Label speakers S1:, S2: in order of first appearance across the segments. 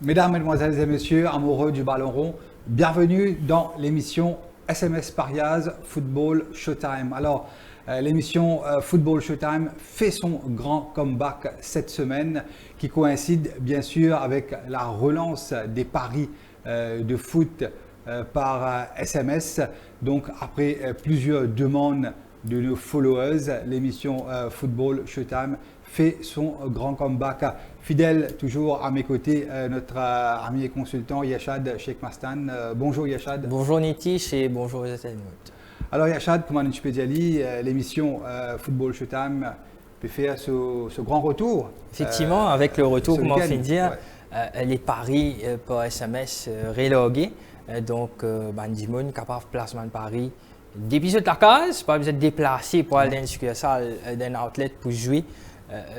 S1: Mesdames, Mesdemoiselles et Messieurs, amoureux du ballon rond, bienvenue dans l'émission SMS Parias Football Showtime. Alors, l'émission Football Showtime fait son grand comeback cette semaine qui coïncide bien sûr avec la relance des paris de foot par SMS. Donc, après plusieurs demandes de nos followers, l'émission Football Showtime fait son grand comeback. Fidèle toujours à mes côtés, notre ami et consultant Yashad Sheikh Mastan. Bonjour Yashad.
S2: Bonjour Nitish et bonjour les internautes.
S1: Alors Yashad, comment tu peux dire, l'émission Football Showtime peut faire ce grand retour.
S2: Effectivement, avec le retour, comment on fait dire,
S1: ouais.
S2: les paris par SMS relogués. Donc, Bandimon capable de placer un pari depuis de la case, pas besoin de déplacer pour aller dans une succursale d'un outlet pour jouer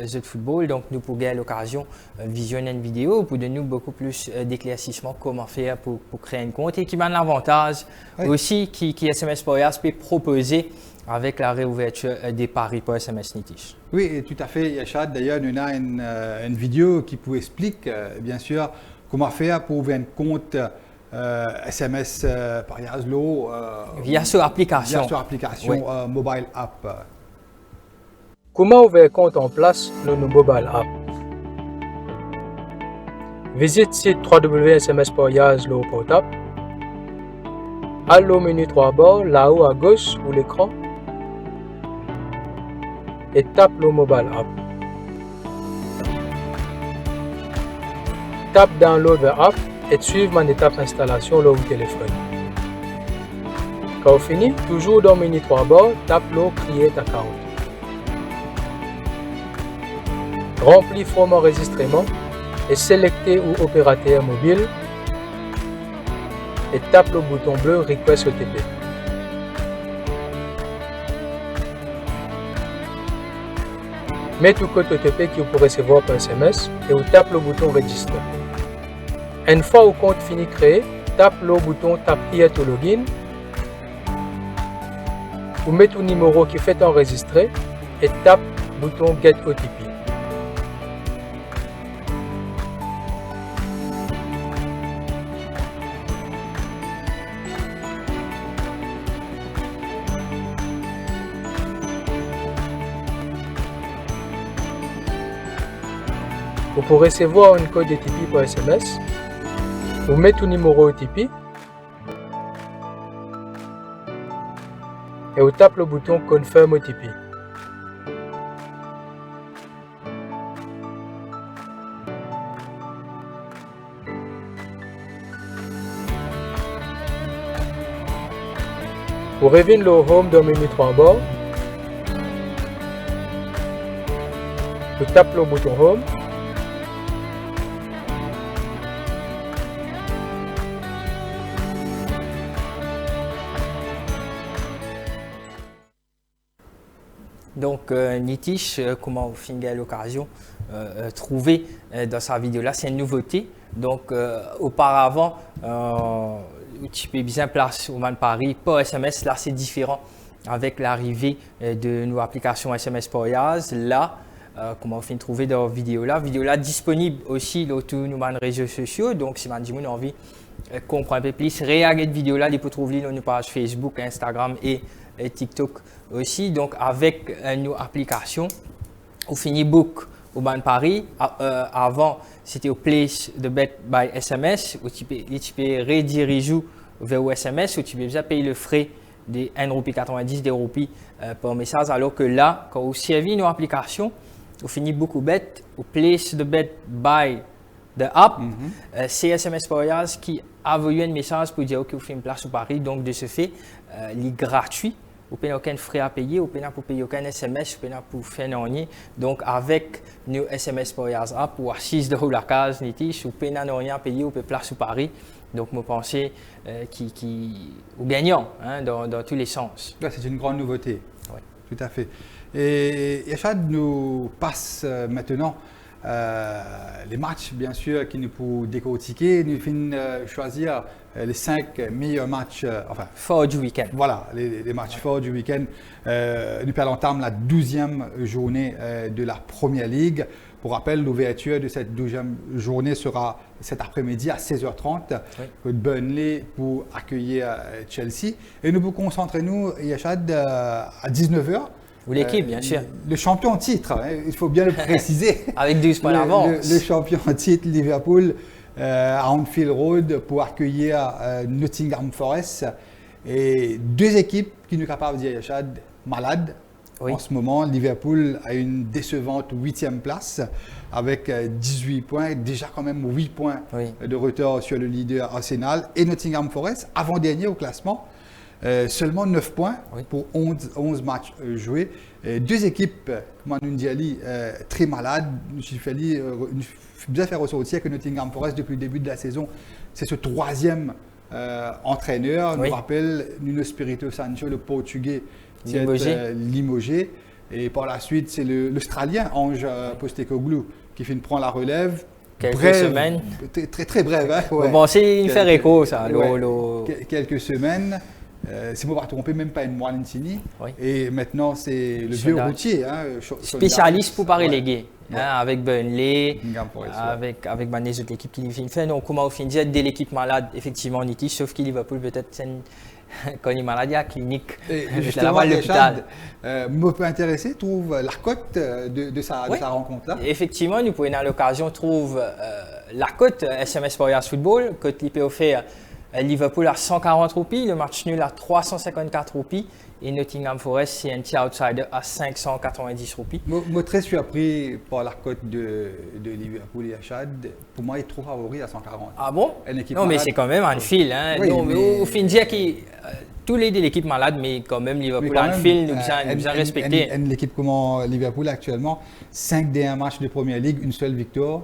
S2: jeu de football. Donc, nous pouvons avoir l'occasion de visionner une vidéo pour donner beaucoup plus d'éclaircissement comment faire pour créer un compte et qui m'a l'avantage aussi qui SMS Parias peut proposer avec la réouverture des paris pour SMS Nitish.
S1: Oui, tout à fait, Yashad. D'ailleurs, nous avons une vidéo qui vous explique, bien sûr, comment faire pour ouvrir un compte SMS Parias Low
S2: via sur application.
S1: Via sur application mobile app.
S3: Comment ouvrir un compte en place dans nos mobile app? Visite site www.smsparias.low.app. Allez au menu 3 bords, là-haut à gauche ou l'écran et tape le mobile app. Tape download the app et suive mon étape d'installation là au téléphone. Quand vous finissez, toujours dans le menu 3 bords, tape le create account. Remplis forme enregistrement et sélectez ou opérateur mobile et tape le bouton bleu Request OTP. Mettez le code OTP que vous pourrez recevoir par SMS et vous tapez le bouton Register. Une fois le compte fini créé, tape le bouton Tap Here to Login. Vous mettez le numéro qui fait enregistrer et tape le bouton Get OTP. Vous pourrez recevoir un code OTP par SMS. Vous mettez le numéro OTP et vous tapez le bouton Confirm OTP. Vous revenez le Home dans le menu 3 bords. Vous tapez le bouton Home.
S2: Donc, Nitish, comment vous finissez l'occasion trouver dans sa vidéo là, c'est une nouveauté. Donc, auparavant, tu peux bien placer au Man Paris, pas SMS, là c'est différent avec l'arrivée de nos applications SMS Parias. Là, comment vous finissez trouver dans la vidéo là disponible aussi dans tous nos réseaux sociaux. Donc, si vous avez envie de comprendre un peu plus, regardez cette vidéo là, vous pouvez trouver dans nos pages Facebook, Instagram et TikTok aussi. Donc avec nos applications, on finit book au Ban Paris. Avant, c'était au Place de Bet by SMS où tu peux rediriger vers le SMS où tu peux déjà payer le frais des 1,90 des roupies par message. Alors que là, quand on servi nos applications, on finit beaucoup bet au Place de Bet by the app. C'est SMS Parias qui a envoyé un message pour dire que vous faites une place au Paris. Donc de ce fait, il est gratuit. Vous n'avez aucun frais à payer, vous n'avez pas payer aucun SMS, vous n'avez pas faire rien. Donc, avec nos SMS Parias app, pour 6 € la case, Nitish, vous n'avez rien à payer, vous pouvez place au Paris. Donc, je pense qui gagnant dans tous les sens.
S1: Là, c'est une grande nouveauté.
S2: Oui.
S1: Tout à fait. Et Yashad nous passe maintenant les matchs, bien sûr, qui nous pour décortiquer. Nous finissons choisir les 5 meilleurs matchs,
S2: forts du week-end.
S1: Voilà, les matchs forts du week-end. Nous entame la 12e journée de la Première Ligue. Pour rappel, l'ouverture de cette 12e journée sera cet après-midi à 16h30 de Burnley pour accueillir Chelsea. Et nous vous concentrons, Yachad, à 19h.
S2: Ou l'équipe, bien sûr.
S1: Le champion en titre, hein, il faut bien le préciser.
S2: Avec 12 points d'avance.
S1: Le champion en titre, Liverpool, à Anfield Road pour accueillir Nottingham Forest. Et deux équipes qui nous capables de dire, Yachad, malades. En ce moment, Liverpool a une décevante 8e place avec 18 points, déjà quand même 8 points de retard sur le leader Arsenal. Et Nottingham Forest, avant-dernier au classement, seulement 9 points pour 11 matchs joués. Deux équipes, comme on dit, très malades. Je bien faire ressortir que Nottingham Forest, depuis le début de la saison, c'est ce 3e entraîneur. Je nous rappelle Nuno Espírito Santo, le Portugais, limogé. Et par la suite, c'est l'Australien Ange Postecoglou qui prend la relève.
S2: Quelques semaines.
S1: Très brève. Hein,
S2: Bon, c'est une faire écho, ça.
S1: Quelques semaines. Si je ne me trompe même pas une moine Intini. Et maintenant, c'est le vieux routier. Hein,
S2: spécialiste pour pas reléguer. Hein, avec Burnley, avec les autres équipes qui viennent faire. Donc, comment au fin dès l'équipe malade, effectivement, Niti, sauf que Liverpool, peut-être, quand il est malade, il y a clinique.
S1: Justement, l'hôpital. Me peut intéresser, trouve la cote de sa rencontre-là.
S2: Effectivement, nous pouvons, à l'occasion, trouver la cote SMS Parias Football, cote qui peut offrir Liverpool à 140 roupies, le match nul à 354 roupies et Nottingham Forest, c'est un petit outsider à 590 roupies.
S1: Moi, très surpris par la cote de Liverpool et Yachad. Pour moi, il est trop favori à 140.
S2: Ah bon? Non, mais c'est quand même un fil. Hein. Oui, non, mais au fin de dire que tous les deux l'équipe malade, mais quand même Liverpool a un fil, nous a respecté.
S1: L'équipe comme Liverpool actuellement, 5 derniers matchs de Première Ligue, une seule victoire.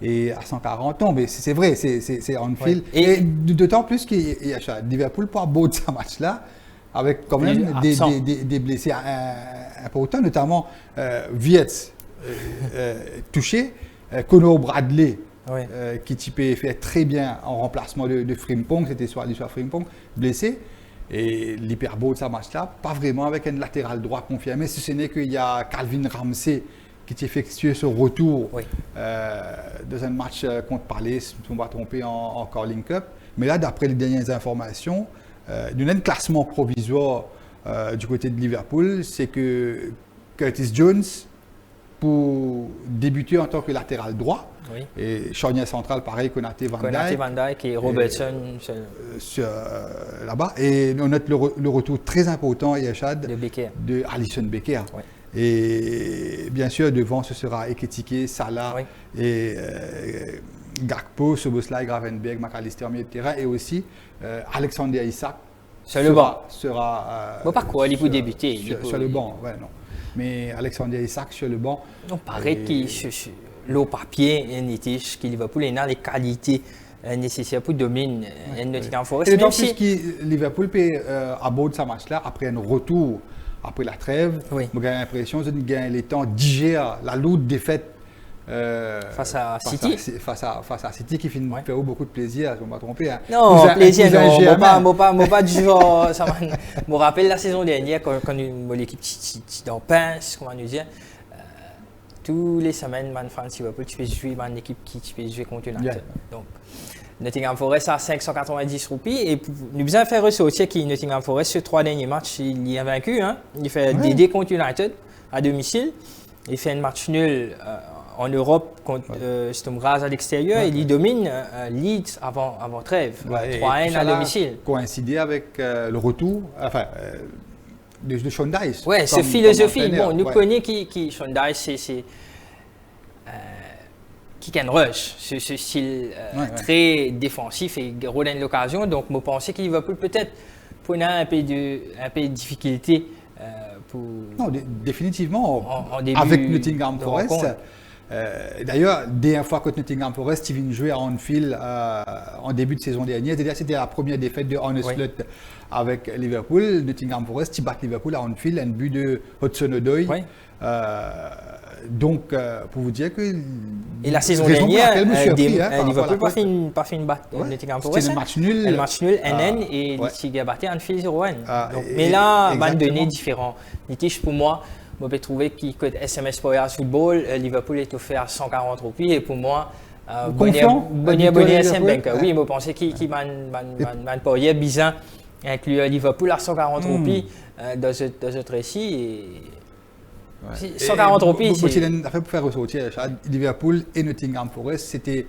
S1: Et à 140, non, mais c'est vrai, c'est en fil. Et d'autant plus qu'il y a Liverpool pour beau de ce match-là, avec quand même des blessés importants, notamment Vietz touché, Conor Bradley, qui fait très bien en remplacement de Frimpong, c'était soit Frimpong, blessé. Et l'hyperbeau de ce match-là, pas vraiment avec un latéral droit confirmé, si ce n'est qu'il y a Calvin Ramsey qui effectué ce retour dans un match contre Palace, si on va tromper en Carling Cup. Mais là, d'après les dernières informations, il y a un classement provisoire du côté de Liverpool, c'est que Curtis Jones, pour débuter en tant que latéral droit, et charnière centrale, pareil, Konaté Van
S2: Dijk et Robertson
S1: là-bas. Et on note le retour très important, Yachad, de Alisson Becker. Et bien sûr, devant, ce sera Ekitike, Salah et Gakpo, Szoboszlai, Gravenberch, McAllister au milieu de terrain et aussi Alexander Isak
S2: sera
S1: pas
S2: quoi, il faut débuter
S1: sur le banc, non. Mais Alexander Isak sur le banc.
S2: Donc pareil qu'il le papier Nitish qui Liverpool a les qualités nécessaires pour dominer Nottingham Forest.
S1: Et d'autant plus que Liverpool peut aborder ce match-là après un retour. Après la trêve, j'ai l'impression que nous gagnons les temps digérer la lourde défaite
S2: face à City.
S1: Face à City qui fait beaucoup de plaisir, je ne vais pas tromper. Hein.
S2: Non, plaisir, non. Pas du genre. Ça me rappelle la saison dernière quand l'équipe dans Pince, comment nous dire. Tous les semaines, man fan Liverpool, tu peux jouer une équipe qui peut jouer contre United. Donc, Nottingham Forest à 590 roupies et nous besoin faire ressortir que Nottingham Forest, ces 3 derniers matchs, il y a vaincu. Hein. Il fait DD contre United à domicile. Il fait un match nul en Europe contre Sturm Graz à l'extérieur. Il domine Leeds avant trêve. 3-1 à domicile.
S1: Coïncidé avec le retour de Sean Dyche.
S2: Oui, cette philosophie. Bon, nous connaissons qui Sean Dyche, c'est kick and rush, ce style très défensif et redonne l'occasion. Donc, je pensais qu'il va peut-être pour un peu de difficulté pour.
S1: Non, définitivement. En début avec Nottingham Forest. D'ailleurs, dernière fois contre Nottingham Forest, il vient jouer à Anfield en début de saison dernière. C'est-à-dire c'était la première défaite de Arne Slot avec Liverpool. Nottingham Forest, il bat Liverpool à Anfield, un but de Hudson-Odoi. Donc, pour vous dire que...
S2: Et la saison
S1: raison pour
S2: dernière,
S1: laquelle je me suis surpris, hein, par
S2: Liverpool
S1: rapport à la
S2: pas fait une batte.
S1: Ouais,
S2: Nottingham
S1: c'était
S2: Forest.
S1: un match nul.
S2: Un match nul, NN,
S1: Ah,
S2: et
S1: ouais.
S2: il a battu Anfield 0-1.
S1: Ah,
S2: Mais là, il va
S1: exactement.
S2: donner différent. Nitish, pour moi, je peux trouver que SMS Players Football, Liverpool est offert à 140 roupies, et pour moi,
S1: Confiant,
S2: Bonnier
S1: Liverpool,
S2: SM Bank.
S1: ouais.
S2: Oui, je pensais qu'il m'a payé bizarre avec le Liverpool à 140 roupies dans ce récit. Et...
S1: Ouais.
S2: 140 roupies,
S1: c'est...
S2: c'est...
S1: Pour faire ressortir, Liverpool et Nottingham Forest, c'était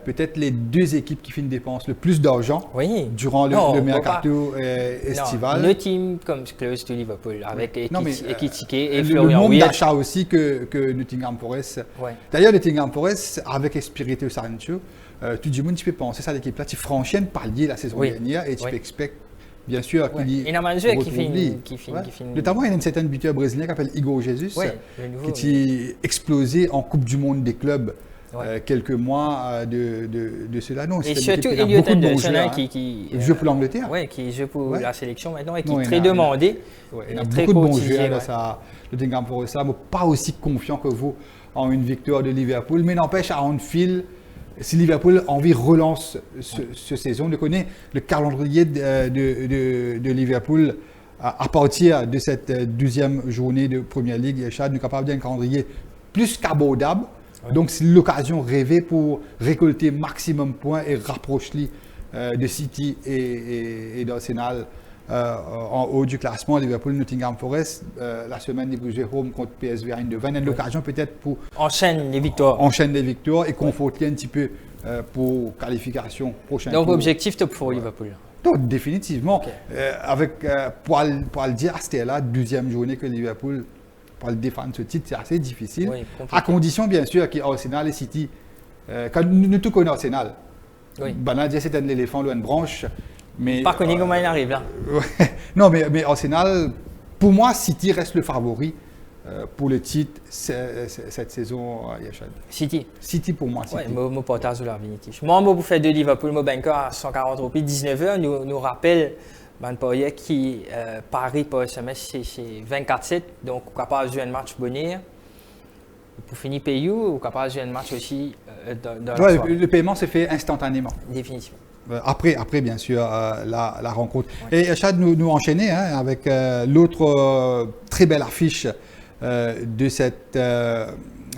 S1: peut-être les deux équipes qui dépensent le plus d'argent
S2: Oui.
S1: durant
S2: Non,
S1: le
S2: on peut
S1: mercato estival.
S2: Non, le team comme close to Liverpool avec Ekitike et
S1: le
S2: Florian
S1: nombre
S2: Wirtz.
S1: d'achats aussi que Nottingham Forest.
S2: Ouais.
S1: D'ailleurs, Nottingham Forest, avec Espirito Sancho, tout le monde, tu peux penser ça à l'équipe-là, tu franchis un palier la saison
S2: Oui.
S1: dernière et tu
S2: Oui.
S1: peux expecter, bien sûr,
S2: Ouais.
S1: qu'il y
S2: Il y a un joueur qui finit.
S1: Notamment, il y a une certaine buteur brésilien qui s'appelle Igor Jesus,
S2: Ouais, le nouveau,
S1: qui est explosé en Coupe du Monde des clubs.
S2: Ouais.
S1: Quelques mois de cela. Non,
S2: Et
S1: c'est une
S2: surtout,
S1: équipe qui a
S2: Elliot
S1: beaucoup de bons
S2: Anderson
S1: joueurs,
S2: qui
S1: joue pour l'Angleterre.
S2: Ouais, qui joue pour
S1: Ouais.
S2: la sélection maintenant et qui
S1: Non,
S2: est
S1: il
S2: très
S1: a-
S2: demandé.
S1: Ouais,
S2: Il
S1: il y a
S2: est très
S1: beaucoup de bons
S2: courtisé,
S1: joueurs
S2: ouais.
S1: le Nottingham Forest, mais pas aussi confiant que vous en une victoire de Liverpool. Mais n'empêche, à Anfield, si Liverpool a envie de relance ce saison, on connaît le calendrier de Liverpool à partir de cette 12e journée de Premier League. Nous sommes capables d'un calendrier plus qu'abordable.
S2: Ouais.
S1: Donc, c'est l'occasion rêvée pour récolter maximum de points et rapprocher de City et d'Arsenal en haut du classement. Liverpool, Nottingham Forest, la semaine des Bruges home contre PSV Eindhoven. L'occasion peut-être pour
S2: Enchaîne les victoires.
S1: enchaîner les victoires et conforter un petit peu pour qualification prochaine.
S2: Donc,
S1: tour.
S2: objectif top 4 Liverpool.
S1: Donc, définitivement.
S2: Ok.
S1: Pour le dire, c'était la 12e journée que Liverpool, pour le défendre ce titre, c'est assez difficile.
S2: Oui, compliqué.
S1: À condition, bien sûr, qu'Arsenal et City, quand nous tout connaissons Arsenal,
S2: Oui.
S1: Banadia, c'est un éléphant loin de branche. Mais,
S2: Pas connu comment il arrive là.
S1: ouais. Non, mais Arsenal, pour moi, City reste le favori pour le titre cette saison, Yachad.
S2: City.
S1: City pour moi, City.
S2: Ouais, je partage la vérité. Moi, je fais de Liverpool, mon banker à 140 roupies, 19h, nous rappelle Van Poirier qui Paris pour SMS, c'est 24-7, donc on est capable de jouer un match bonheur. Pour finir payer, on est capable de jouer un match aussi dans la
S1: Ouais,
S2: soirée.
S1: le paiement s'est fait instantanément.
S2: Définitivement.
S1: Après, bien sûr, la rencontre. Ouais. Et Chad nous enchaînait avec l'autre très belle affiche de cette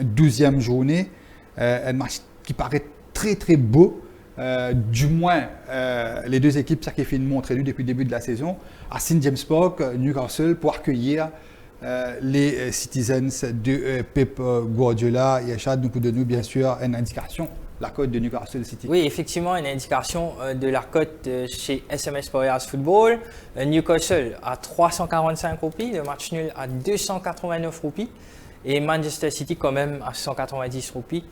S1: 12e journée. Un match qui paraît très très beau. Du moins, les deux équipes, ça qui fait une montre nous depuis le début de la saison, à St. James Park, Newcastle, pour accueillir les Citizens de Pep Guardiola. Et Chad nous donne bien sûr une indication. La cote de Newcastle City.
S2: Oui, effectivement, une indication de la cote chez SMS Players Football. Newcastle à 345 roupies, le match nul à 289 roupies et Manchester City quand même à 190 roupies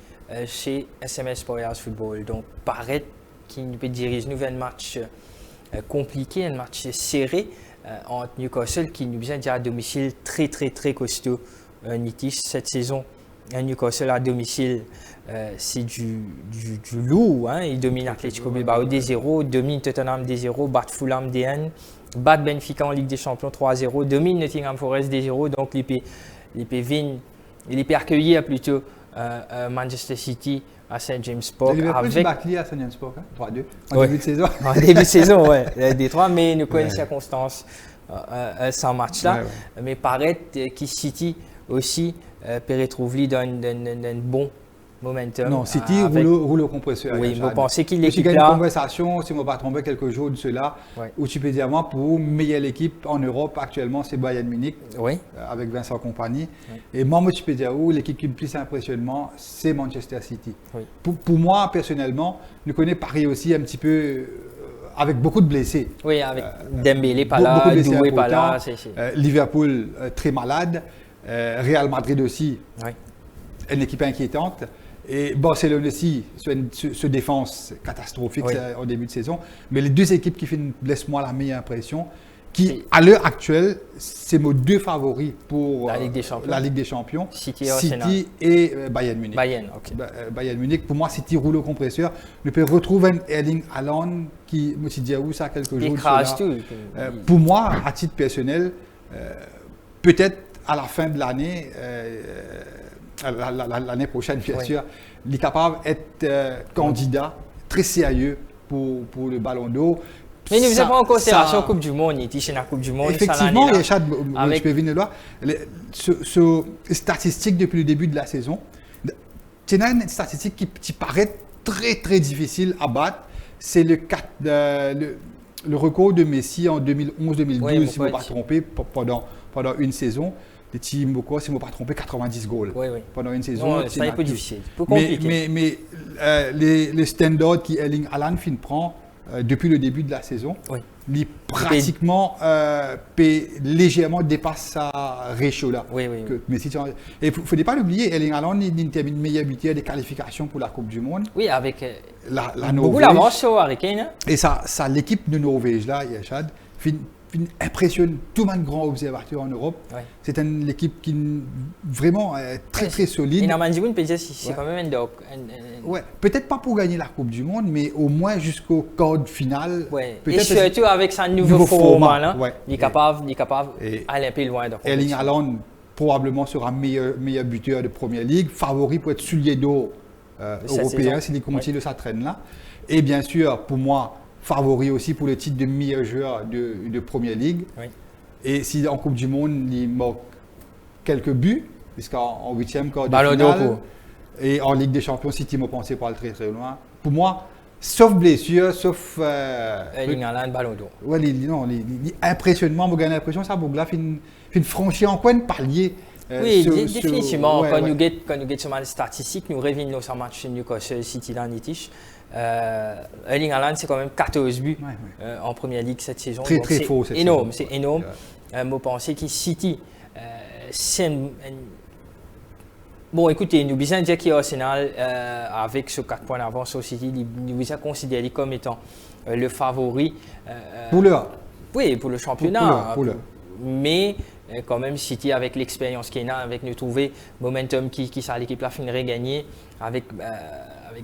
S2: chez SMS Players Football. Donc, paraît qu'il peut diriger nous un match compliqué, un match serré entre Newcastle qui nous vient à domicile très costaud. Nitish cette saison. Newcastle à domicile, c'est du lourd. Hein. Il domine Atletico Bilbao 2-0, domine Tottenham 2-0, bat Fulham 2-1, bat Benfica en Ligue des Champions 3-0, domine Nottingham Forest 2-0. Donc, il peut accueillir plutôt Manchester City à St. James Park.
S1: Avec Batley à St. James Park, 3-2 en début de saison.
S2: En début de saison, oui, des trois, mais nous connaissons les circonstances sans match-là.
S1: Ouais.
S2: Mais paraît que City aussi peut retrouver dans un bon momentum.
S1: Non, City roule au compresseur.
S2: Oui, vous pensez qu'il
S1: est
S2: l'équipe
S1: là. Il y a
S2: là.
S1: une conversation, si on va tomber quelques jours de cela,
S2: Ouais.
S1: où tu peux dire, moi, pour meilleure équipe en Europe actuellement, c'est Bayern Munich,
S2: Oui,
S1: avec Vincent Kompany.
S2: Oui.
S1: Et moi, tu peux dire, l'équipe qui me plus impressionnement, c'est Manchester City.
S2: oui.
S1: Pour moi, personnellement, je connais Paris aussi un petit peu avec beaucoup de blessés.
S2: Oui, avec Dembélé pas
S1: Beaucoup
S2: là,
S1: de blessés
S2: Doué pas là.
S1: importants. Liverpool très malade. Real Madrid aussi,
S2: Oui.
S1: une équipe inquiétante. Et Barcelone aussi, se défense catastrophique
S2: Oui.
S1: au début de saison. Mais les deux équipes qui laissent moi la meilleure impression, qui
S2: Et-
S1: à l'heure actuelle, c'est mes deux favoris pour
S2: La Ligue des Champions.
S1: la Ligue des Champions.
S2: City et Arsenal.
S1: et Bayern Munich.
S2: Bayern, ok.
S1: Bayern Munich, pour moi, City roule au compresseur. On peut retrouver un Erling Haaland qui, moi, je dis, ça quelques jours. de
S2: Écrase
S1: cela.
S2: tout.
S1: Pour moi, à titre personnel, peut-être à la fin de l'année, l'année prochaine, bien sûr, il est capable d'être candidat très sérieux pour le Ballon d'Or.
S2: Mais nous n'avons pas en considération la Coupe du Monde, la Coupe du Monde.
S1: Effectivement, je peux venir là. Les statistiques depuis le début de la saison, c'est une statistique qui paraît très très difficile à battre. C'est le record de Messi en 2011-2012, si je ne me pas trompé, pendant une saison. Les teams, si je ne me pas trompé, 90 goals pendant une saison.
S2: C'est un peu difficile, un peu compliqué.
S1: Mais les standards qu'Erling Haaland prend depuis le début de la saison, il pratiquement légèrement dépasse sa ratio là. Messi, et il ne faut pas l'oublier, Erling Haaland est le meilleur buteur des qualifications pour la Coupe du Monde.
S2: Oui, avec
S1: la
S2: beaucoup d'avance sur Harry Kane.
S1: Et ça l'équipe de Norvège là, Yachad, impressionne tout le monde grand observateur en Europe. C'est une équipe qui vraiment très très solide.
S2: Et normalement, c'est quand même un doc.
S1: Peut-être pas pour gagner la Coupe du Monde, mais au moins jusqu'au quart final.
S2: Et surtout avec son nouveau format, il est capable d'aller un peu loin.
S1: Erling Haaland probablement sera meilleur buteur de Première Ligue, favori pour être soulier d'or européen s'il continue de sa traîne là. Et bien sûr, pour moi, favori aussi pour le titre de meilleur joueur de Première Ligue. Et si en Coupe du Monde, il marque quelques buts, puisqu'en 8e quart de finale, et en Ligue des Champions, City m'a pensé pas aller très très loin. Pour moi, sauf blessure, sauf...
S2: Erling Haaland, Ballon d'Or.
S1: Impressionnement, j'ai l'impression que ça Bougla fait franchir en coin de palier.
S2: Définitivement. Quand nous avons sur les statistiques, nous revenons sur le match Newcastle City dans Nitish. Erling Haaland, c'est quand même 14 buts en Première Ligue cette saison.
S1: Très fort cette saison.
S2: C'est énorme. Je pense que City, c'est bon, écoutez, nous besoin de dire qu'Arsenal, avec ce 4 points d'avance au City, nous besoin considéré comme étant le favori.
S1: Pour le
S2: Oui, pour le championnat.
S1: Pour le.
S2: Mais quand même, City, avec l'expérience qu'il a, avec nous trouver momentum qui ça l'équipe la finirait gagner, avec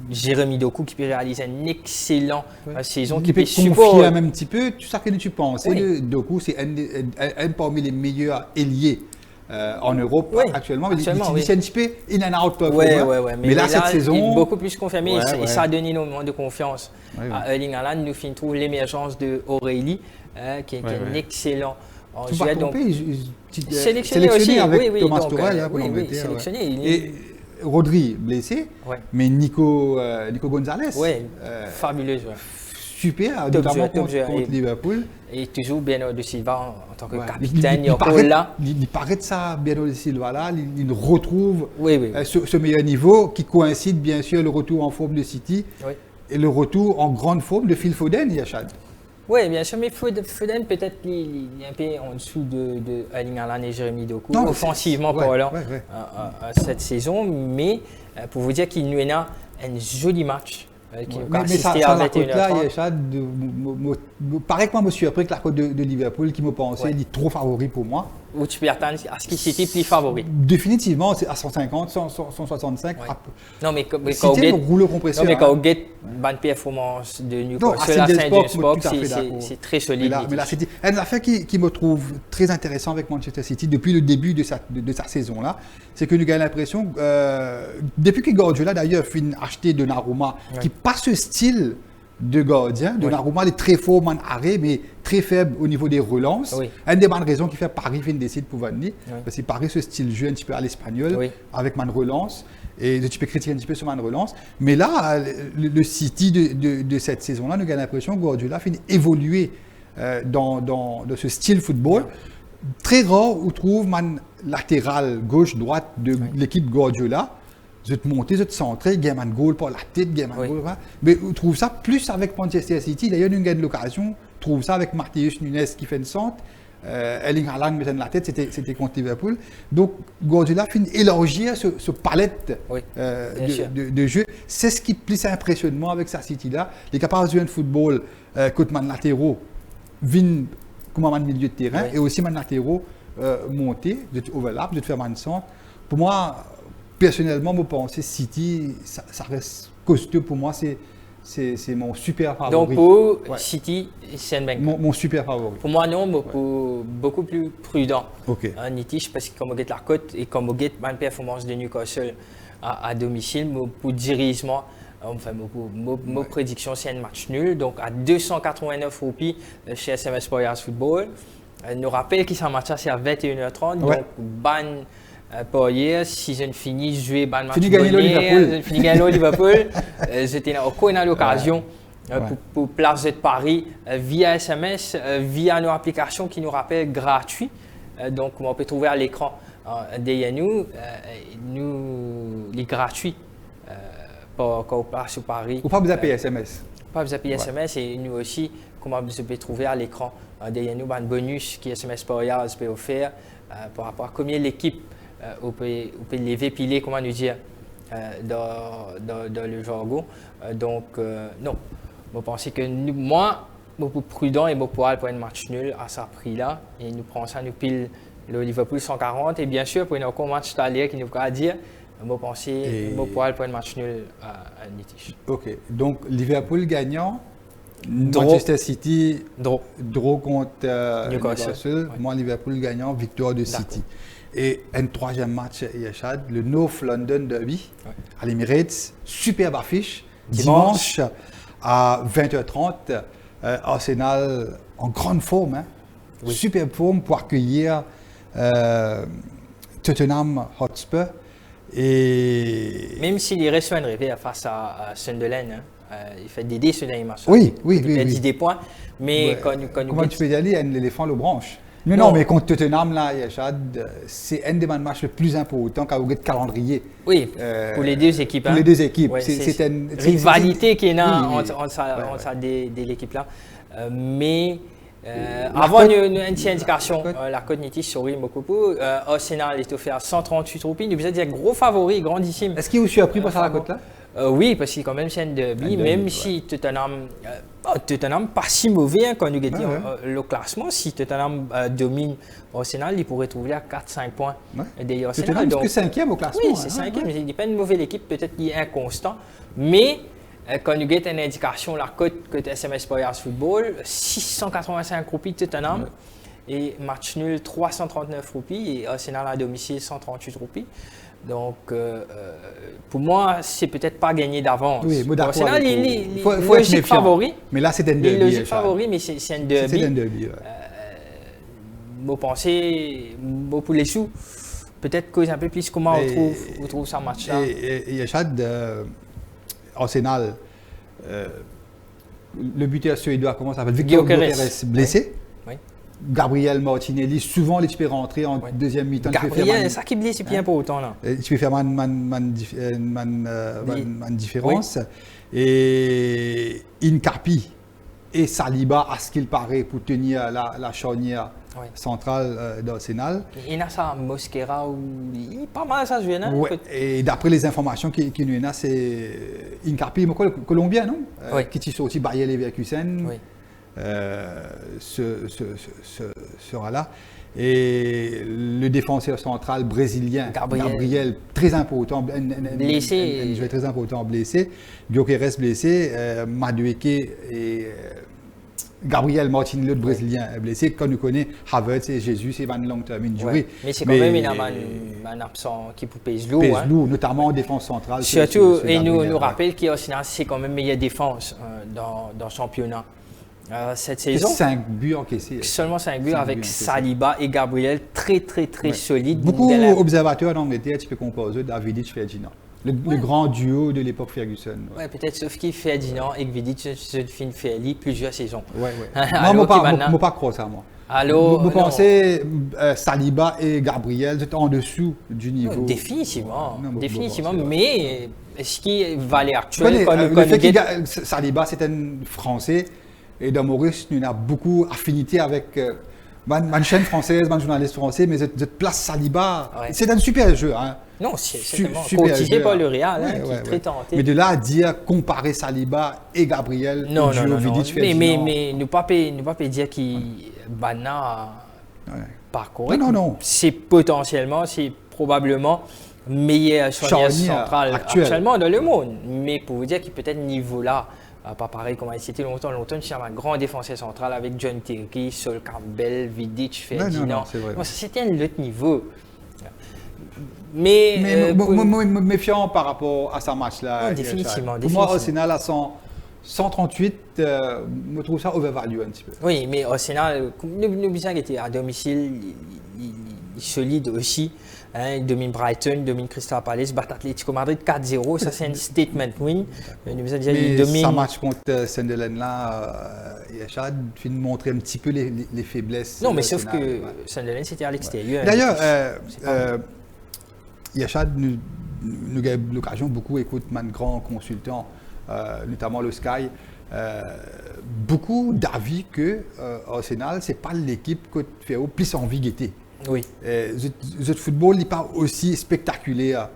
S2: Jérémy Doku qui peut réaliser une excellente saison,
S1: qui peut confier un petit peu tout ça que tu penses. Doku, c'est un parmi les meilleurs ailiers en Europe actuellement. Il est un petit peu in and out performer. Mais là, cette saison,
S2: il est beaucoup plus confirmé et ça a donné énormément de confiance à Erling Haaland. Nous finissons l'émergence de O'Reilly, qui est un excellent.
S1: Tu vas tromper,
S2: sélectionné aussi
S1: avec Thomas Tuchel pour
S2: l'Angleterre.
S1: Et Rodri blessé, mais Nico Gonzalez,
S2: fabuleux joueur.
S1: Super, notamment contre Liverpool.
S2: Et toujours Bernardo Silva en tant que capitaine. Il
S1: paraît de ça, Bernardo Silva là, il retrouve ce meilleur niveau qui coïncide bien sûr le retour en forme de City et le retour en grande forme de Phil Foden, Yachad.
S2: Oui, bien sûr, mais Foden peut-être il est un peu en dessous de Erling Haaland et Jérémy Doku, offensivement parlant cette saison, mais pour vous dire qu'il nous a un joli match.
S1: Mais ça la côte là, pareil que moi, je me suis appris que la côte de Liverpool, qui me pensait, il est trop favori pour moi.
S2: Ou tu peux attendre à ce qu'il s'était plus favori.
S1: Définitivement, c'est à 150, 165.
S2: Non, mais quand
S1: on
S2: get bonne performance de Newcastle à Saint-James, c'est très solide.
S1: Mais là, c'est une affaire qui me trouve très intéressant avec Manchester City depuis le début de sa saison là, c'est que nous avons l'impression, depuis que Guardiola d'ailleurs fait acheter Donnarumma, qui pas ce style de gardien. Donnarumma est très fort en arrêt, mais très faible au niveau des relances. Une des bonnes raisons qui fait Paris décide pour venir. Parce que Paris, ce style jeu un petit peu à l'espagnol, avec man relance. Et tu peux critiquer un petit peu sur man relance. Mais là, le City de cette saison-là, nous avons l'impression que Guardiola fait évoluer dans ce style football. Très rare où trouve man latéral gauche-droite de l'équipe Guardiola. Je te monter, je te centrer, game and goal par la tête, game and goal. Mais on trouve ça plus avec Manchester City. D'ailleurs, nous gagne l'occasion. On trouve ça avec Matheus Nunes qui fait une centre. Erling Haaland mettait la tête, c'était contre Liverpool. Donc, Guardiola fait élargir ce palette de jeu. C'est ce qui plus impressionnement avec sa City-là. Il est capable de jouer un football contre man latéraux, comme un milieu de terrain, et aussi man latéraux monter, de overlap, de faire man centre. Pour moi, personnellement, je pense que City, ça reste costaud. Pour moi, c'est c'est mon super favori.
S2: Donc pour
S1: Ouais.
S2: City, c'est Wenger.
S1: Mon super favori.
S2: Pour moi, non, beaucoup plus prudent.
S1: Ok.
S2: Nitish, parce que comme on regarde la cote et comme on regarde la performance de Newcastle à domicile, pour dirigement, enfin, ma prédiction, c'est un match nul. Donc à 289 roupies chez SMS Players Football. Nous rappelle qu'il s'en match c'est à 21h30.
S1: Ouais.
S2: Donc, ban pour hier, season fini, jouer ban match.
S1: Fini gagner le Liverpool.
S2: Fini gagner le Liverpool. J'étais encore dans l'occasion.
S1: Ouais.
S2: Pour Place de Paris via SMS, via nos applications qui nous rappellent gratuit. Donc, on peut trouver à l'écran derrière nous, les gratuits quand on passe sur Paris.
S1: Ou pas vous appeler SMS.
S2: Pas vous appeler SMS et nous aussi, comment vous pouvez trouver à l'écran derrière nous un bonus qui SMS Players peut offrir par rapport à combien l'équipe on peut lever piler, comment nous dire, dans le jargon. Donc, non. Je pense que moi, je suis prudent et je pour un match nul à ce prix-là. Et nous prenons ça, nous pile le Liverpool 140. Et bien sûr, pour un match d'aller qui nous a dire, je pense que je pour un match nul à Nitish.
S1: Ok. Donc, Liverpool gagnant.
S2: Draw.
S1: Manchester City,
S2: Draw.
S1: contre Newcastle.
S2: Ouais.
S1: Moi, Liverpool gagnant, victoire de City. Et un troisième match, Yachad, le North London Derby à l'Emirates. Superbe affiche. Dimanche à 20h30. Arsenal en grande forme. Hein.
S2: Oui.
S1: Superbe forme pour accueillir Tottenham Hotspur. Et
S2: Même s'il reste un rêve face à Sunderland, hein, il fait des dés sur les matchs.
S1: Oui.
S2: Il a 10 points, mais
S1: Ouais.
S2: quand
S1: Comment tu peux y aller, l'éléphant le branche. Non, mais contre Tottenham, là, Yachad, c'est un des matchs les plus importants quand vous regardez le calendrier.
S2: Oui, pour les deux équipes.
S1: Pour les deux équipes.
S2: Ouais,
S1: c'est une
S2: rivalité qui est là
S1: oui,
S2: entre de l'équipe là. Mais
S1: La
S2: avant
S1: cote-
S2: une indication, la cote Nitish sur Mokopo, Arsenal est offert à 138 roupies. Nous êtes un gros favori, grandissime.
S1: Est-ce qu'il vous surpris pour ça la cote là?
S2: Oui, parce que quand même c'est un derby, même si Tottenham pas si mauvais hein, quand nous dit le classement, si Tottenham domine Arsenal, il pourrait trouver à 4-5 points derrière Arsenal.
S1: Tottenham est que cinquième au classement.
S2: Oui, c'est cinquième, il n'est pas une mauvaise équipe, peut-être qu'il est inconstant, mais quand nous avons une indication, la cote SMS Players Football, 685 roupies Tottenham et match nul 339 roupies et Arsenal à domicile 138 roupies. Donc, pour moi, c'est peut-être pas gagné d'avance.
S1: Oui, moi d'accord.
S2: Arsenal, il est
S1: faut être
S2: logique
S1: méfiant.
S2: favori.
S1: Mais là, c'est un
S2: Il
S1: derby.
S2: est logique favori, mais c'est un derby.
S1: C'est un derby.
S2: Vous pensez, pour les sous, peut-être cause un peu plus comment on trouve ça match-là.
S1: Et Yachad, Arsenal, le buteur suédois, comment ça s'appelle? Victor Gyökeres blessé.
S2: Oui.
S1: Gabriel Martinelli, souvent, tu peux rentrer en deuxième mi-temps.
S2: Gabriel, c'est ça qui blesse bien pour autant là.
S1: Tu peux faire une différence. Et Incarpi et Saliba, à ce qu'il paraît, pour tenir la charnière centrale d'Arsenal.
S2: Il y a ça, Mosquera, il est pas mal ça, je viens.
S1: Ouais. Et d'après les informations qui nous ont, c'est Incarpi, mais quoi, colombien, non? Qui est sorti Bayer Leverkusen. Oui. Sera là. Et le défenseur central brésilien, Gabriel très important, blessé. Un joueur très important blessé. Gyökeres blessé, Madueke et Gabriel Martinelli, l'autre brésilien blessé. Quand nous connaissons Havertz et Jesus et Van Long-term injury.
S2: Mais c'est quand même un absent qui pèse lourd.
S1: Pèse lourd, notamment en défense centrale.
S2: Surtout, et nous rappelle qu'Arsenal, c'est quand même meilleure défense dans le championnat. Cette saison,
S1: 5 buts encaissés.
S2: Seulement 5 buts avec Saliba et Gabriel, très solides.
S1: Beaucoup d'observateurs en Angleterre, tu peux comparer Davidic et Ferdinand. Le grand duo de l'époque Ferguson.
S2: Ouais, peut-être sauf qu'il Ferdinand et Vidic se finissent Ferli plusieurs saisons.
S1: Ouais. Moi, je ne pas croire ça, moi.
S2: Alors,
S1: vous pensez Saliba et Gabriel en dessous du niveau?
S2: Définitivement, mais est-ce qu'il valait actuel
S1: Saliba, c'est un Français et dans Maurice, nous avons beaucoup d'affinité avec ma chaîne française, ma journaliste français, mais cette place Saliba, c'est un super jeu. Hein.
S2: Non, c'est cotisé par le Real, qui est très tenté.
S1: Mais de là à dire comparer Saliba et Gabriel,
S2: non. Mais nous ne pas dire qu'il pas correct.
S1: Non.
S2: C'est potentiellement, c'est probablement meilleur charnière centrale actuellement dans le monde. Mais pour vous dire qu'il peut-être niveau là, Pas pareil comme c'était longtemps. C'est un grand défenseur central avec John Terry, Sol Campbell, Vidic, Ferdinand.
S1: C'est vrai.
S2: Bon, ça, c'était un autre niveau. Mais
S1: méfiant par rapport à ce match-là.
S2: Définitivement.
S1: Pour moi, Arsenal à 138, je trouve ça overvalue un petit peu.
S2: Oui, mais Arsenal, nous qui était à domicile, il solide aussi. Hein, domine Brighton, domine Crystal Palace, bat Atlético Madrid 4-0, ça c'est un statement win.
S1: Mais ce match contre Sunderland là, Yachad finit de montrer un petit peu les faiblesses.
S2: Non, mais sauf que Sunderland c'était à l'extérieur.
S1: D'ailleurs, Yachad nous a eu l'occasion beaucoup d'écouter un grand consultant, notamment le Sky, beaucoup d'avis que Arsenal c'est pas l'équipe qui fait au plus envie de guetter.
S2: Oui.
S1: Le football n'est pas aussi spectaculaire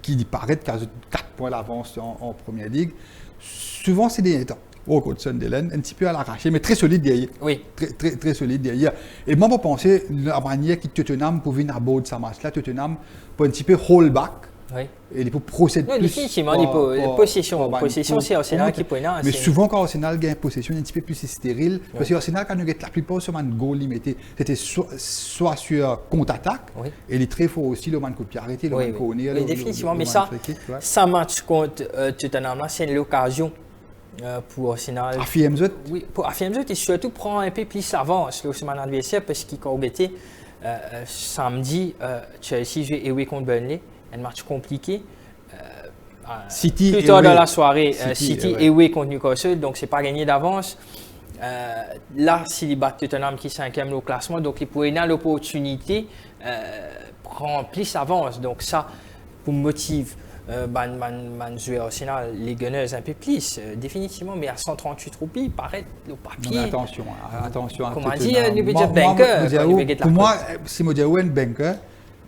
S1: qu'il paraît, car 4 points d'avance en première ligue. Souvent, c'est des temps. Au côté Sunderland, un petit peu à l'arraché, mais très solide derrière.
S2: Oui.
S1: Très solide derrière. Et moi, je pensais la manière que Tottenham pouvait venir à bord de ce match-là, Tottenham, pour un petit peu hold back.
S2: Oui.
S1: Et il peut procéder plus.
S2: Définitivement, les possessions, c'est Arsenal qui peut.
S1: Mais souvent, quand Arsenal gagne possession, il est un petit peu plus stérile. Parce que Arsenal, quand nous gagne la plupart sur un goal limité, c'était soit sur contre-attaque, et il est très fort aussi, le man coup de pied arrêté, le man corner.
S2: Oui, définitivement. Mais ça match contre Tottenham, c'est l'occasion pour Arsenal.
S1: Affirme-le.
S2: Oui, pour affirmer et surtout prendre un peu plus l'avance sur son adversaire parce qu'il a embêté samedi, Chelsea joue away contre Burnley. Un match compliqué.
S1: City
S2: plus tard dans la soirée, City away contre Newcastle, donc c'est pas gagné d'avance. Là, s'il bat Tottenham qui est 5e au classement, donc il pourrait avoir l'opportunité prendre plus d'avance. Donc ça, pour motive jouer Arsenal, les Gunners un peu plus, définitivement, mais à 138 roupies, paraît le papier.
S1: Non, attention.
S2: Comment dire, le budget banker.
S1: Pour moi, si je dis un banker,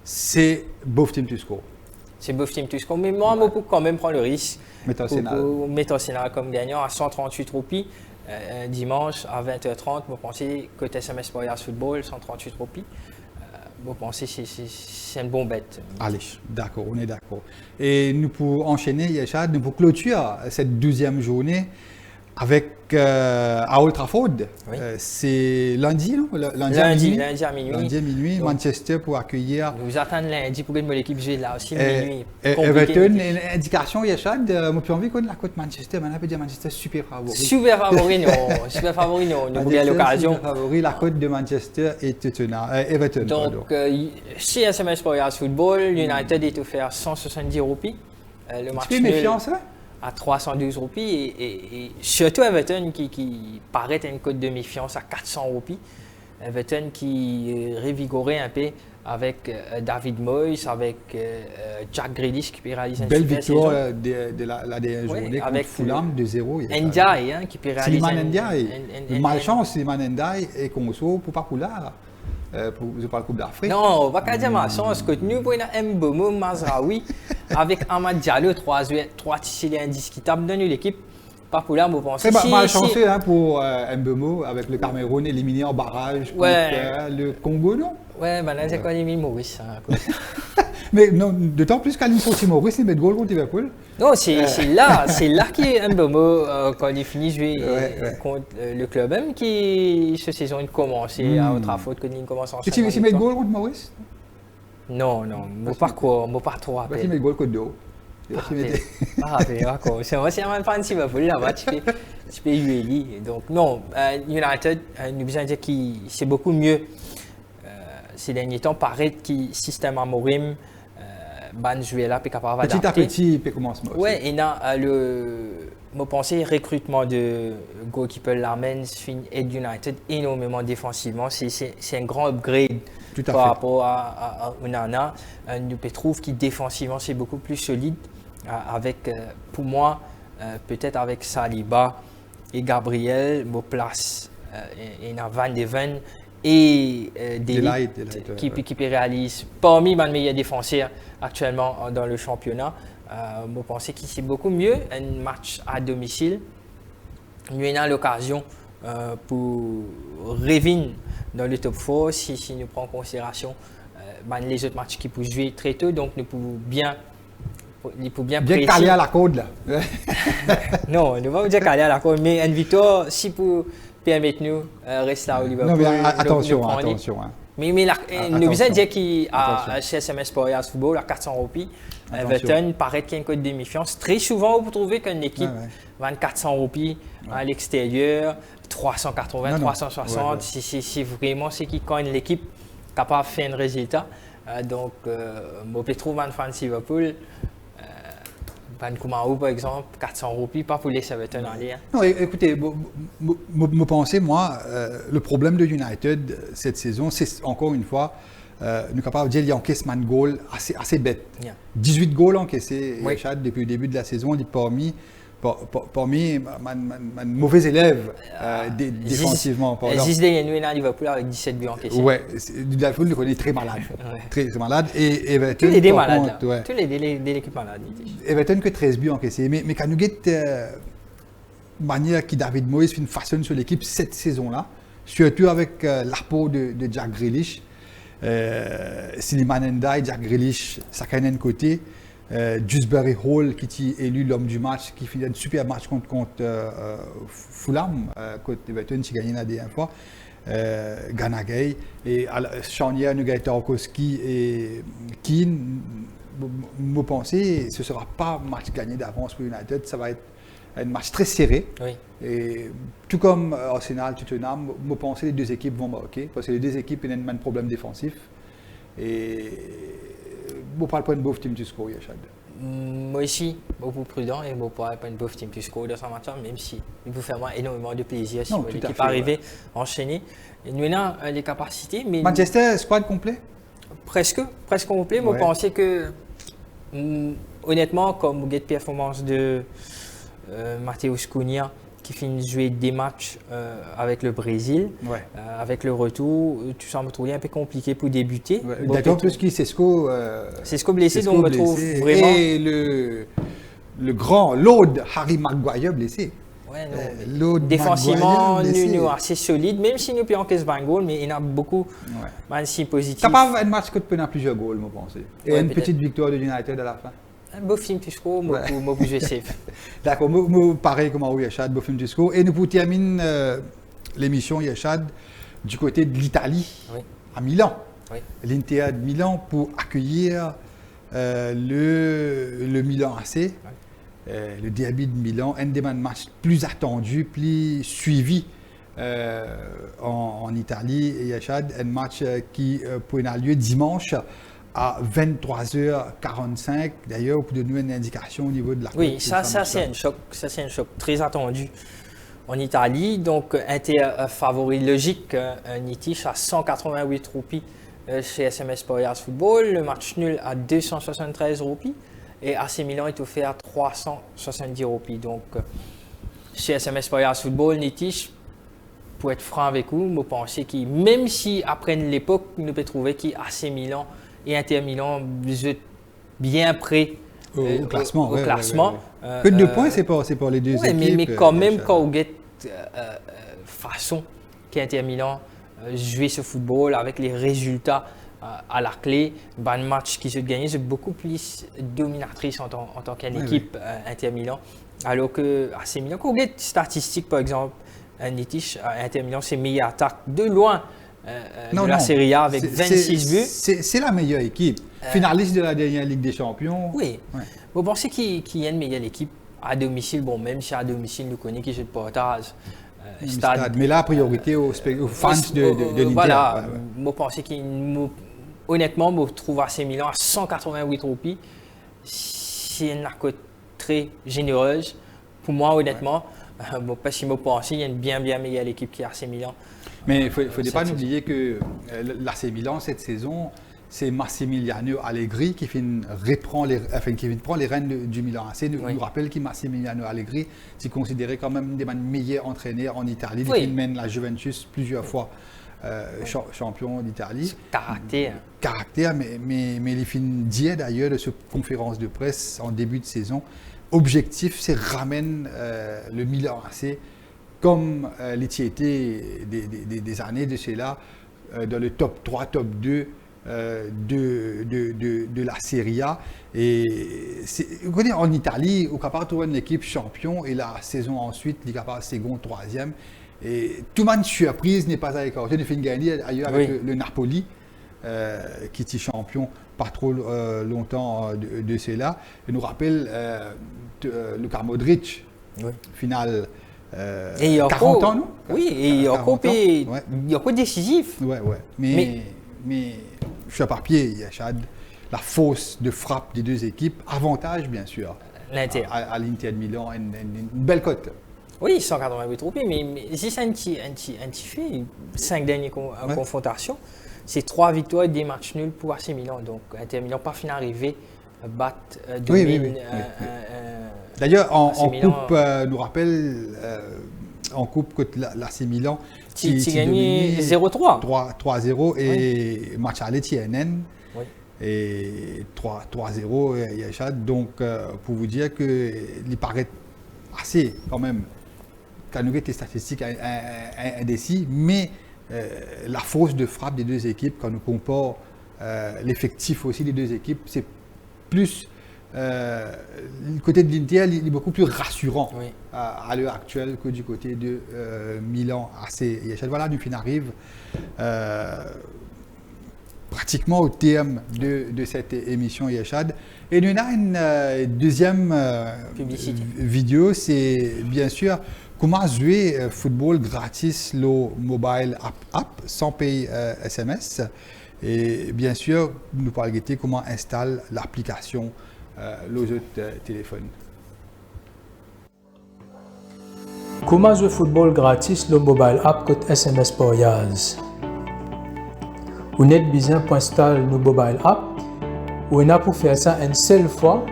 S1: c'est both team to score.
S2: C'est both team to score, mais moi, je peux quand même prendre le risque.
S1: Mettre
S2: Arsenal comme gagnant à 138 roupies dimanche à 20h30. Je pense que SMS Parias Football, 138 roupies. Je pense que c'est une bonne bête.
S1: Allez, d'accord, on est d'accord. Et nous pour enchaîner, Yachad, nous pour clôturer cette 12e journée avec à Old Trafford.
S2: Oui.
S1: C'est lundi, non?
S2: Lundi à minuit.
S1: Lundi à minuit, donc, Manchester pour accueillir.
S2: Nous attendons lundi pour que l'équipe joue là aussi, minuit.
S1: Everton, une indication, Yachad, moi j'ai envie qu'on la côte Manchester, maintenant on peut dire Manchester super favori.
S2: Super favori, non. Nous avons l'occasion.
S1: Super favori, la côte de Manchester et Everton.
S2: Donc, chez SMS Parias Football, United est offert 170 roupies. Le match
S1: nul. Méfiance, hein?
S2: À 312 roupies et surtout Everton qui paraît une cote de méfiance à 400 roupies. Everton qui est révigoré un peu avec David Moyes, avec Jack Grealish qui peut réaliser une
S1: belle victoire de la dernière journée avec Fulham de 0.
S2: Ndiaye qui peut réaliser
S1: une malchance, Slimane Ndiaye et Conso pour pas couler. Je parle Coupe d'Afrique.
S2: Non, on va pas dire malchance. Nous pour Mbeumo, Mazraoui, avec Amad Diallo, 3 Siciliens indiscutables dans l'équipe. Pas pour là, vous pensez.
S1: C'est malchanceux pour Mbeumo avec le Cameroun éliminé en barrage contre le Congo, non?
S2: Ouais, maintenant c'est quoi l'Émile Maurice.
S1: Mais non, d'autant plus qu'à l'Insorti Maurice, il met de goal contre Liverpool.
S2: Non, c'est là qu'il Mbeumo, quand il finit de jouer contre le club même, qui, cette saison, il commence à Old Trafford, quand il commence en
S1: tu met de goal contre Maurice?
S2: Non, moi pas trop rappelé.
S1: Tu met de goal contre Deo.
S2: D'accord. C'est un fan de Liverpool là-bas, tu peux ULI. Donc, non, United, nous besoin de dire que c'est beaucoup mieux. Ces derniers temps, paraît que le système Amorim, jouer là, est capable d'adapter.
S1: Petit à petit, il peut commencer.
S2: Oui, et là, je pense recrutement de goalkeeper Lamens aide United énormément défensivement. C'est un grand upgrade par rapport à Onana. Nous trouve que défensivement, c'est beaucoup plus solide. Avec, pour moi, peut-être avec Saliba et Gabriel, me place et Van de Ven et Delight qui réalise parmi les meilleurs défenseurs actuellement dans le championnat. Je pense que c'est beaucoup mieux un match à domicile. Nous avons l'occasion pour revenir dans le top 4 si nous prenons en considération les autres matchs qui peuvent jouer très tôt. Donc nous pouvons bien il faut bien
S1: Bien
S2: précis.
S1: calé à la corde, là.
S2: Non, on ne va pas dire calé à la corde, mais une victoire, si pour permettre nous rester là au Liverpool.
S1: Non, mais
S2: nous
S1: attention,
S2: prendre.
S1: attention. Hein.
S2: Mais
S1: Attention.
S2: nous avons dit qu'il
S1: Attention.
S2: a chez SMS Parias Football à 400 roupies.
S1: Attention.
S2: Everton paraît qu'il y a une cote de méfiance. Très souvent, vous trouvez qu'une équipe
S1: Ouais, ouais.
S2: vend 400 roupies à l'extérieur, 380,
S1: Non, non.
S2: 360.
S1: Ouais, ouais.
S2: C'est vraiment ce qui cogne l'équipe capable de faire un résultat. Donc, je peux trouver un fan de Liverpool. Van Kumaru, par exemple, 400 roupies, pas pour les Everton en lien.
S1: Non, écoutez, me pensez, moi, le problème de United cette saison, c'est encore une fois, nous sommes capables de dire qu'il y a encaissé un goal assez bête.
S2: Yeah.
S1: 18 goals encaissés
S2: Oui.
S1: Chad, depuis le début de la saison, il est parmi un mauvais élève défensivement.
S2: Zizde est venu à Liverpool avec 17 buts encaissés.
S1: Ouais, Liverpool le connaît très malade.
S2: Ouais.
S1: Très malade. Et Everton,
S2: Tous les deux
S1: par
S2: malades,
S1: contre,
S2: là.
S1: ouais.
S2: Tous les deux l'équipe malade.
S1: Everton que 13 buts encaissés. Mais quand nous avons manière que David Moyes fait une façon sur l'équipe cette saison-là, surtout avec l'apport de Jack Grealish, Slimani Ndiaye, Jack Grealish, chacun d'un côté, Dewsbury Hall qui est élu l'homme du match, qui fait un super match contre Fulham, contre Everton, qui a gagné la dernière fois. Gana Gueye et Charnier, Nugay Tarkowski et Keane, me pensez, ce ne sera pas un match gagné d'avance pour United, ça va être un match très serré.
S2: Oui.
S1: Et tout comme Arsenal, Tottenham, me pensez les deux équipes vont marquer parce que les deux équipes ont un problème défensif. Et je ne parle pas de beau team to score, Yachad.
S2: Moi aussi, beaucoup prudent et je ne parle pas de beau team to score dans ce match, même si il vous fait moi énormément de plaisir si
S1: Non, tout à
S2: l'équipe
S1: fait,
S2: arrivait enchaîner. Et nous avons les capacités, mais
S1: Manchester, squad complet?
S2: presque complet. Moi,
S1: Ouais.
S2: je pensais que, honnêtement, comme vous avez de performance de Matheus Cunha, qui finit de jouer des matchs avec le Brésil,
S1: Ouais.
S2: avec le retour, tout ça me trouvait un peu compliqué pour débuter.
S1: Ouais.
S2: Bon,
S1: D'accord,
S2: peut-être-
S1: plus qui Sesco.
S2: Sesco blessé,
S1: Sesco
S2: donc je me trouve
S1: blessé.
S2: vraiment.
S1: Et le grand Lord Harry Maguire blessé.
S2: Ouais, non, mais
S1: L'autre
S2: défensivement,
S1: Maguire blessé.
S2: nous assez solide, même si nous payons 15 goals, mais il y en a beaucoup
S1: Ouais.
S2: même si positifs.
S1: Capable un match que tu peux avoir plusieurs goals, je pense. Et
S2: Ouais,
S1: une
S2: peut-être.
S1: petite victoire de United à la fin.
S2: Un beau film tu score, moi,
S1: Ouais.
S2: moi, je safe.
S1: D'accord, moi, pareil comme Aou Yachad, beau film du score. Et nous pour terminer l'émission Yachad du côté de l'Italie,
S2: Oui.
S1: à Milan.
S2: Oui.
S1: L'Inter de Milan pour accueillir le Milan AC, le derby de Milan, un des matchs plus attendus, plus suivis en Italie. Et Yachad, un match qui pourrait avoir lieu dimanche à 23h45. D'ailleurs, pour donner une indication au niveau de la
S2: Oui,
S1: cote,
S2: ça
S1: match-là.
S2: c'est un choc. Ça, c'est un choc très attendu en Italie. Donc, Inter favori logique, Nitish à 188 roupies chez SMS Parias Football. Le match nul à 273 roupies. Et AC Milan est offert à 370 roupies. Donc, chez SMS Parias Football, Nitish, pour être franc avec vous, je pense que même si après l'époque, nous pouvons trouver qu'AC Milan et Inter Milan vous êtes bien prêts
S1: Au classement.
S2: au
S1: ouais,
S2: classement.
S1: ouais, ouais. Que de points, c'est pour les deux
S2: Ouais,
S1: équipes.
S2: mais quand même,
S1: Yachad.
S2: quand vous êtes façon qu'Inter Milan jouer ce football avec les résultats à la clé, un match qui se gagne, c'est beaucoup plus dominatrice en tant qu'une
S1: Ouais,
S2: équipe Inter Milan. Alors que AC Milan, quand vous regardez statistiques par exemple, Nitish, Inter Milan, c'est meilleure attaque de loin de la Serie A avec 26 buts.
S1: C'est la meilleure équipe. Finaliste de la dernière Ligue des Champions.
S2: Oui.
S1: Ouais.
S2: Vous pensez qu'il y a une meilleure équipe à domicile? Bon, même si à domicile, nous connaissons qui joue de portage.
S1: Stade. Mais là, priorité aux fans de l'Inter.
S2: Voilà.
S1: Ouais, ouais.
S2: Moi, je pense honnêtement, je trouve AC Milan à 188 roupies. C'est une cote très généreuse. Pour moi, honnêtement, parce que je pense qu'il y a une bien meilleure équipe qui est AC Milan.
S1: Mais il ne faut pas
S2: Cette
S1: oublier que l'AC Milan, cette saison, c'est Massimiliano Allegri qui prend les rênes du Milan AC. Nous rappelle que Massimiliano Allegri est considéré quand même des meilleurs entraîneurs en Italie.
S2: Oui.
S1: Il mène la Juventus plusieurs fois champion d'Italie.
S2: Caractère.
S1: Mais il finit dire d'ailleurs de cette conférence de presse en début de saison. Objectif, c'est ramener le Milan AC comme l'étiété des années de cela dans le top 3, top 2 de de la Serie A. Et vous connaissez, en Italie, au capable trouver une équipe champion et la saison ensuite, il est capable second, troisième. Et tout le monde surprise n'est pas avec de fin gagner ailleurs avec le Napoli, qui était champion pas trop longtemps de cela. Il nous rappelle Luka Modric, finale.
S2: Et
S1: 40 ans, non?
S2: Oui, et il y a encore décisif.
S1: Ouais. Mais sur papier, il y a la force de frappe des deux équipes. Avantage, bien sûr,
S2: l'Inter.
S1: À l'Inter de Milan, une belle cote.
S2: Oui, 188 troupés, mais si c'est un petit fait, 5 dernières confrontations, c'est 3 victoires et 2 matchs nuls pour AC Milan. Donc, Inter Milan pas fini arrivé battre domine.
S1: D'ailleurs, en coupe, nous rappelle, en coupe contre l'AC Milan,
S2: qui gagné 0-3.
S1: 3-0 et match à l'Etienne. Et 3-0 Yachad. Donc, pour vous dire qu'il paraît assez quand même, quand nous avons des statistiques indécis, mais la force de frappe des deux équipes, quand nous comparons l'effectif aussi des deux équipes, c'est plus le côté de l'Inter, il est beaucoup plus rassurant à l'heure actuelle que du côté de Milan AC Yachad. Voilà, nous arrive pratiquement au terme de cette émission Yachad. Et nous avons une deuxième vidéo, c'est bien sûr comment jouer football gratis le mobile app sans payer SMS. Et bien sûr, nous parlons de comment installer l'application les autres téléphones.
S3: Comment jouer football gratis le mobile app côté SMS par Yaz? Vous n'êtes besoin pour installer le mobile app ou on a pour faire ça une seule fois,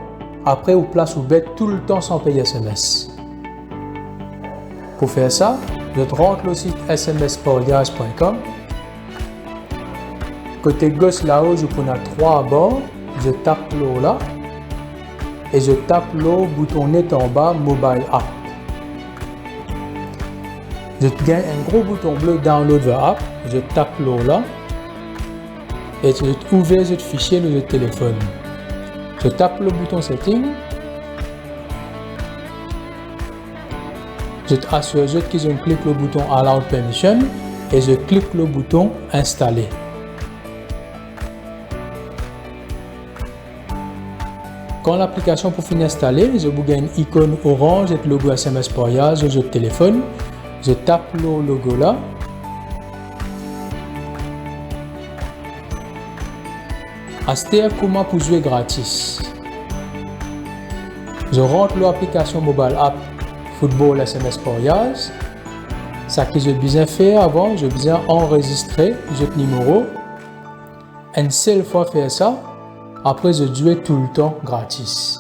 S3: après vous place ou bête tout le temps sans payer SMS. Pour faire ça, je rentre le site smsportyaz.com. Côté gauche là-haut, je prends 3 bords, je tape l'eau là et je tape le bouton net en bas mobile app. Je gagne un gros bouton bleu download the app, je tape l'eau là et je ouvre ce fichier de téléphone. Je tape le bouton setting. Je assure que je clique le bouton allow permission et je clique le bouton installer. Quand l'application pour finir installer, je bouge une icône orange avec le logo SMS par Yaz sur le téléphone. Je tape le logo là. Aster comment pour jouer gratis. Je rentre l'application mobile app Football SMS par Yaz. Ça que j'ai besoin faire avant, j'ai besoin enregistrer le numéro. Une seule fois faire ça, après je joue tout le temps gratis.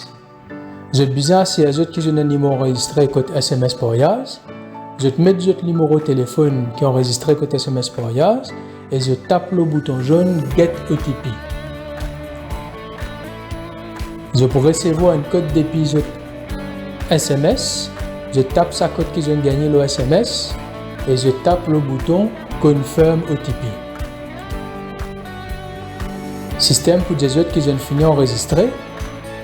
S3: J'ai besoin si les autres qui ont un numéro enregistré côté SMS par Yaz. Je mets le numéro de téléphone qui est enregistré côté SMS par Yaz et je tape le bouton jaune Get OTP. Je peux recevoir un code d'épisode SMS. Je tape sa code qu'ils ont gagné le SMS et je tape le bouton Confirm OTP. Système pour des autres qui ont fini enregistré.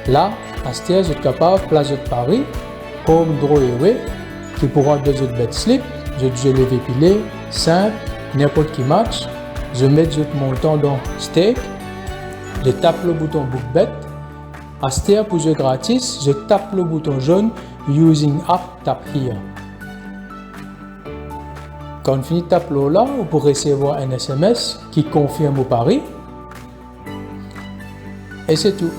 S3: Là, à ce je suis capable de placer Paris, home, draw et away, qui pourra deux autres bet slip. Je les dépiler, simple, n'importe qui match. Je mets d'autres montants dans stake. Je tape le bouton book bet. À ce pour jouer gratis, je tape le bouton jaune Using App Tap Here. Quand on finit de taper là, on peut recevoir un SMS qui confirme au pari. Et c'est tout.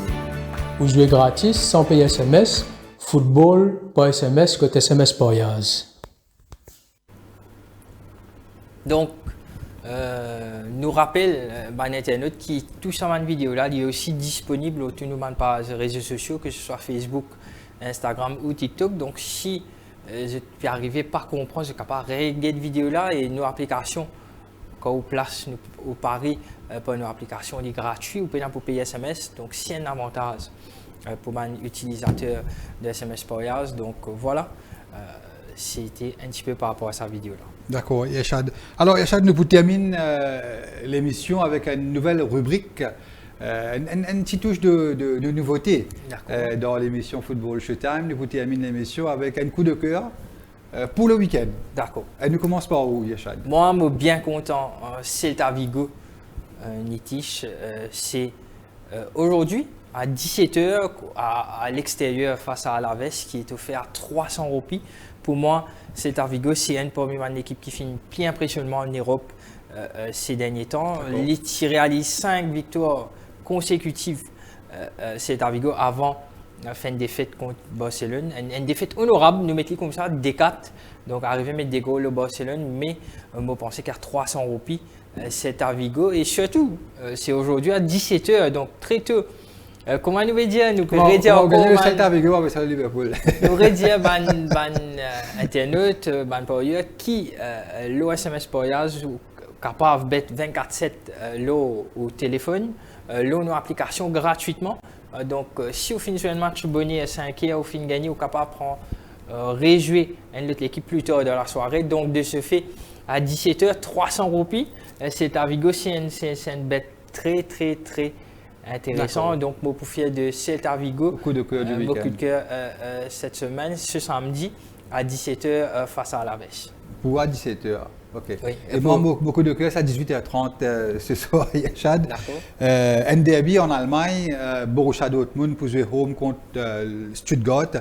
S3: Vous jouez gratis sans payer SMS. Football par SMS côté SMS par Yaz.
S2: Donc, nous rappelle internaute qui tout ça cette vidéo là, il est aussi disponible autrement par les réseaux sociaux, que ce soit Facebook, Instagram ou TikTok. Donc si je peux arriver par comprendre, je suis capable de regarder cette vidéo là et nos applications quand on place au pari pour nos applications est gratuit ou pour payer SMS. Donc c'est un avantage pour les utilisateurs de SMS par Yaz. Donc voilà. C'était un petit peu par rapport à cette vidéo-là.
S1: D'accord, Yachad. Alors, Yachad, nous terminons l'émission avec une nouvelle rubrique Une petite touche de nouveauté
S2: D'accord.
S1: dans l'émission Football Showtime. Nous vous terminons l'émission avec un coup de cœur pour le week-end.
S2: D'accord.
S1: Elle nous commence par où, Yachad?
S2: Moi, je suis bien content. Celta Vigo, Nitish, c'est aujourd'hui à 17h à l'extérieur face à Alaves qui est offert à 300 roupies. Pour moi, Celta Vigo, c'est une parmi les équipes qui fait plus impressionnement en Europe ces derniers temps. Il réalise 5 victoires consécutives Celta Vigo avant fait une défaite contre Barcelone. Une défaite honorable, nous mettons comme ça, des 4. Donc, arriver à mettre des goals au Barcelone, mais je pensais qu'à 300 roupies, c'est à Vigo. Et surtout, c'est aujourd'hui à 17h, donc très tôt. Comment nous veut dire? Nous pourrions dire
S1: encore. On va gagner Vigo avec ça Liverpool.
S2: Nous pourrions dire, internaute, parieur, qui l'OSMS Pariage capable de mettre 24/7 l'eau au téléphone, l'eau nos applications gratuitement. Donc, si vous finissez un match bonnet à 5h, vous finissez gagner, vous êtes capable de prendre réjouir une autre équipe plus tard dans la soirée. Donc, de ce fait, à 17h, 300 roupies. C'est à Vigo, c'est une bête très intéressante. Donc, moi, pour faire de Celta Vigo,
S1: beaucoup de cœur du week-end.
S2: Beaucoup de cœur cette semaine, ce samedi, à 17h face à Alaves.
S1: Pour à 17h. Ok.
S2: Oui.
S1: Et moi, beaucoup de cœur, c'est à 18h30 ce soir, Yachad.
S2: D'accord.
S1: Un derby en Allemagne, Borussia Dortmund pour jouer home contre Stuttgart.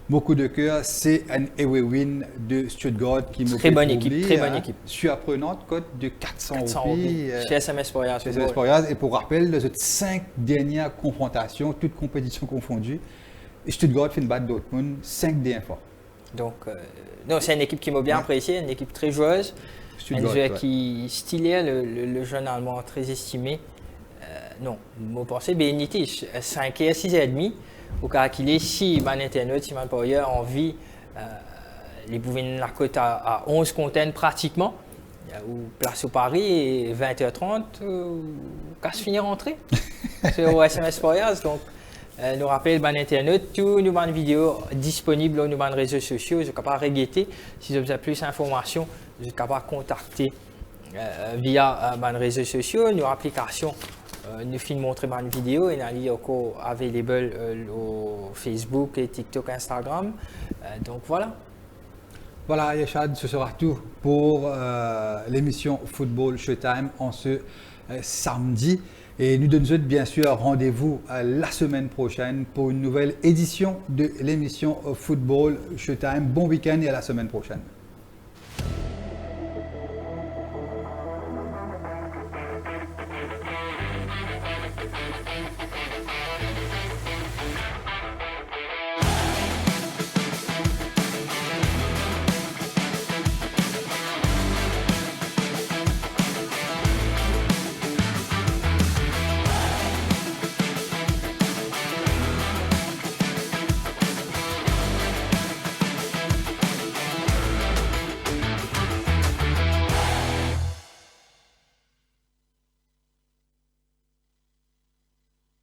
S1: Beaucoup de cœur, c'est un away win de Stuttgart qui me
S2: très bonne équipe.
S1: Surprenante cote de 400
S2: roupies. Chez SMS Pariage.
S1: Et pour rappel, les 5 dernières confrontations, toutes compétitions confondues, Stuttgart fait une batte Dortmund 5 dernières fois.
S2: Donc, non, c'est une équipe qui m'a bien apprécié, une équipe très joueuse. Un joueur qui stylait, le jeune allemand très estimé. Non, je pensais Benitez, 5 et 6,5. Au cas qu'il est, si mon internaute, si mon parieur a envie, les pouvait la cote à 11 contenus pratiquement, ou place au Paris, et 20h30, qu'à se finir rentrer. C'est au SMS Pariage. Donc, nous rappelle mon internaute, tous nos vidéos disponibles sur nos réseaux sociaux. Je suis capable de regarder. Si vous avez plus d'informations, je suis capable de contacter via mes réseaux sociaux, nos applications. Nous filmons montrer ma vidéo et nous sommes encore available au Facebook et TikTok, Instagram. Donc voilà.
S1: Voilà, Yachad, ce sera tout pour l'émission Football Showtime en ce samedi. Et nous donnons bien sûr rendez-vous la semaine prochaine pour une nouvelle édition de l'émission Football Showtime. Bon week-end et à la semaine prochaine.